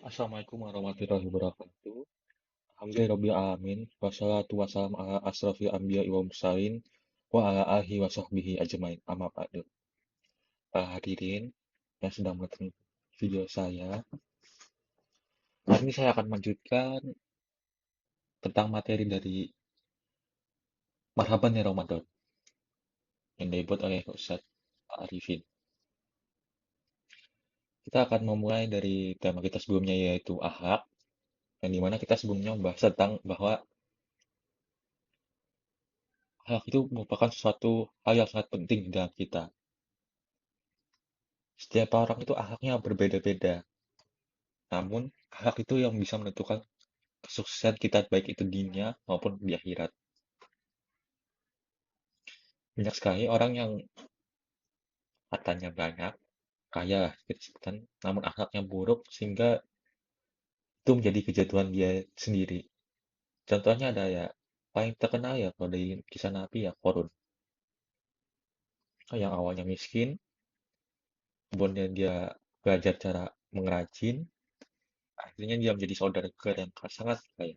Assalamualaikum warahmatullahi wabarakatuh. Alhamdulillahirabbil alamin. Wassalatu wassalamu ala asrofil anbiya'i wal mursalin wa ala alihi wa sahbihi ajmain. Amma ba'du. Para hadirin yang sedang menonton video saya, hari ini saya akan melanjutkan tentang materi dari Marhaban ya Ramadan yang dibuat oleh Ustadz Pak Arifin. Kita akan memulai dari tema kita sebelumnya yaitu akhlak, yang dimana kita sebelumnya membahas tentang bahwa akhlak itu merupakan suatu hal yang sangat penting di dalam kita. Setiap orang itu akhlaknya berbeda-beda. Namun, akhlak itu yang bisa menentukan kesuksesan kita baik itu di dunia maupun di akhirat. Banyak sekali orang yang hartanya banyak, kaya kita sebutkan, namun akhlaknya buruk sehingga itu menjadi kejatuhan dia sendiri. Contohnya ada ya, paling terkenal ya kalau dari kisah Nabi ya Korun. Yang awalnya miskin, kemudian dia belajar cara mengrajin, akhirnya dia menjadi saudagar yang sangat kaya.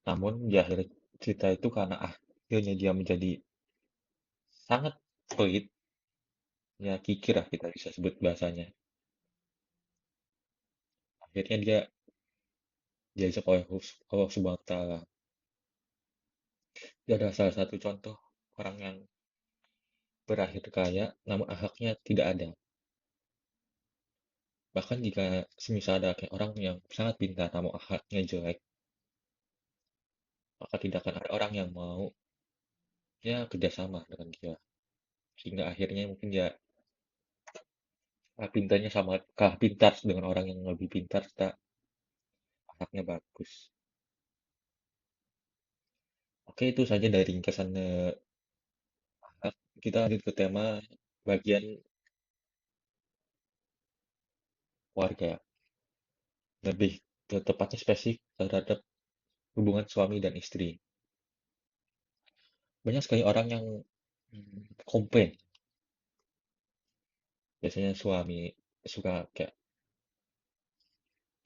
Namun di akhir cerita itu karena akhirnya dia menjadi sangat pelit, ya kikir lah kita bisa sebut bahasanya. Akhirnya dia diajak oleh Allah Subhanahu wa Ta'ala. Dia adalah salah satu contoh orang yang berakhir kaya, namun akhlaknya tidak ada. Bahkan jika semisal ada kayak orang yang sangat pintar namun akhlaknya jelek, maka tidak akan ada orang yang mau ya kerjasama dengan dia. Sehingga akhirnya mungkin dia pintarnya sama kalah pintar dengan orang yang lebih pintar, serta akhlaknya bagus. Oke, itu saja dari ringkasan akhlak. Kita lanjut ke tema bagian warga. Lebih tepatnya spesifik terhadap hubungan suami dan istri. Banyak sekali orang yang komplain. Biasanya suami suka kayak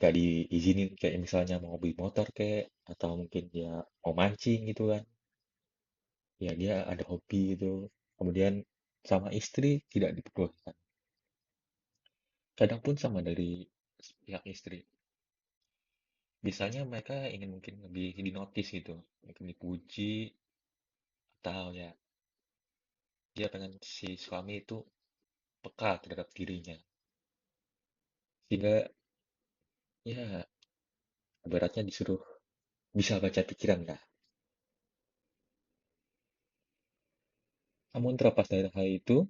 gak diizinin kayak misalnya mau beli motor kayak atau mungkin dia mau mancing gitu kan. Ya dia ada hobi itu. Kemudian sama istri tidak diperbolehkan. Kadang pun sama dari pihak istri. Biasanya mereka ingin mungkin lebih dinotis gitu. Mungkin dipuji atau ya dia pengen si suami itu peka terhadap dirinya. Sehingga ya ibaratnya disuruh bisa baca pikiran lah. Namun terlepas dari hal itu,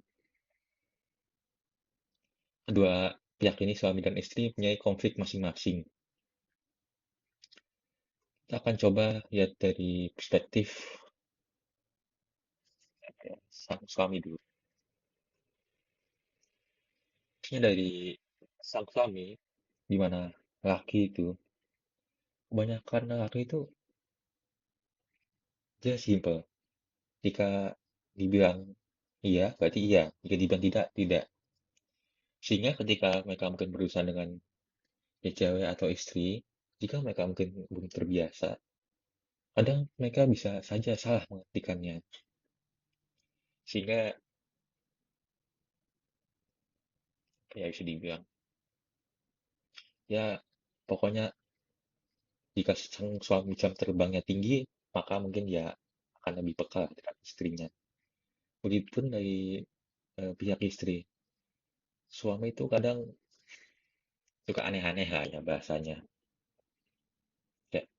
kedua pihak ini suami dan istri punya konflik masing-masing. Kita akan coba lihat dari perspektif sang suami dulu. Maksudnya dari sang suami, di mana laki itu, kebanyakan laki itu dia simple. Jika dibilang iya, berarti iya. Jika dibilang tidak, tidak. Sehingga ketika mereka mungkin berurusan dengan ya cewek atau istri, jika mereka mungkin belum terbiasa, kadang mereka bisa saja salah mengartikannya. Sehingga ya bisa dibilang, ya pokoknya jika sang suami jam terbangnya tinggi, maka mungkin dia akan lebih peka terhadap istrinya. Begitupun dari pihak istri. Suami itu kadang suka aneh-aneh lah ya bahasanya. Kayak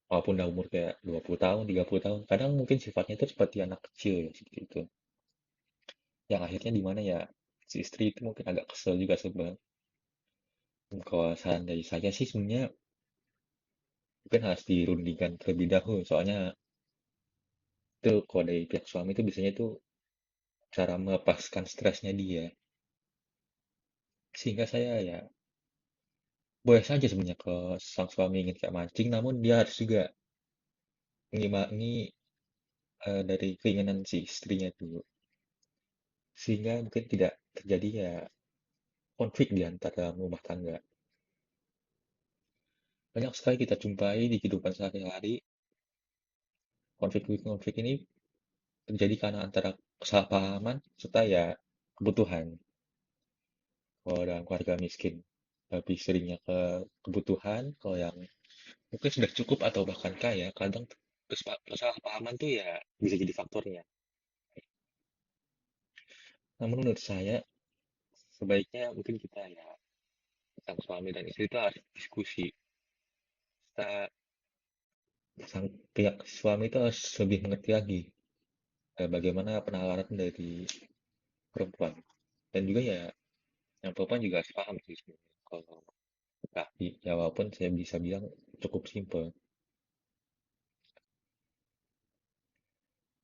walaupun udah umur kayak 20 tahun, 30 tahun, kadang mungkin sifatnya itu seperti anak kecil ya, seperti itu. Yang akhirnya di mana ya si istri itu mungkin agak kesel juga sebenarnya. Kalau saran dari saya sih sebenarnya mungkin harus dirundingkan terlebih dahulu. Soalnya itu kalau dari pihak suami itu biasanya itu cara melepaskan stresnya dia. Sehingga saya ya boleh saja sebenarnya kalau sang suami ingin kayak mancing, namun dia harus juga mengimbangi dari keinginan si istrinya dulu. Sehingga mungkin tidak terjadi ya konflik di antara rumah tangga. Banyak sekali kita jumpai di kehidupan sehari-hari, konflik-konflik ini terjadi karena antara kesalahpahaman serta ya kebutuhan. Kalau dalam keluarga miskin, lebih seringnya ke kebutuhan. Kalau yang mungkin sudah cukup atau bahkan kaya, kadang kesalahpahaman tuh ya bisa jadi faktornya. Namun menurut saya, sebaiknya mungkin kita ya, sang suami dan istri itu harus diskusi. Kita, sang pihak suami itu harus lebih mengerti lagi bagaimana penalaran dari perempuan. Dan juga ya, yang perempuan juga harus paham sih sebenarnya. Kalau laki, ya walaupun saya bisa bilang cukup simpel.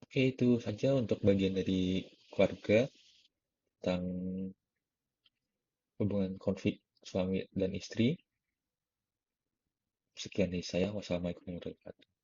Oke, itu saja untuk bagian dari keluarga tentang hubungan konflik suami dan istri. Sekian dari saya. Wassalamualaikum warahmatullahi wabarakatuh.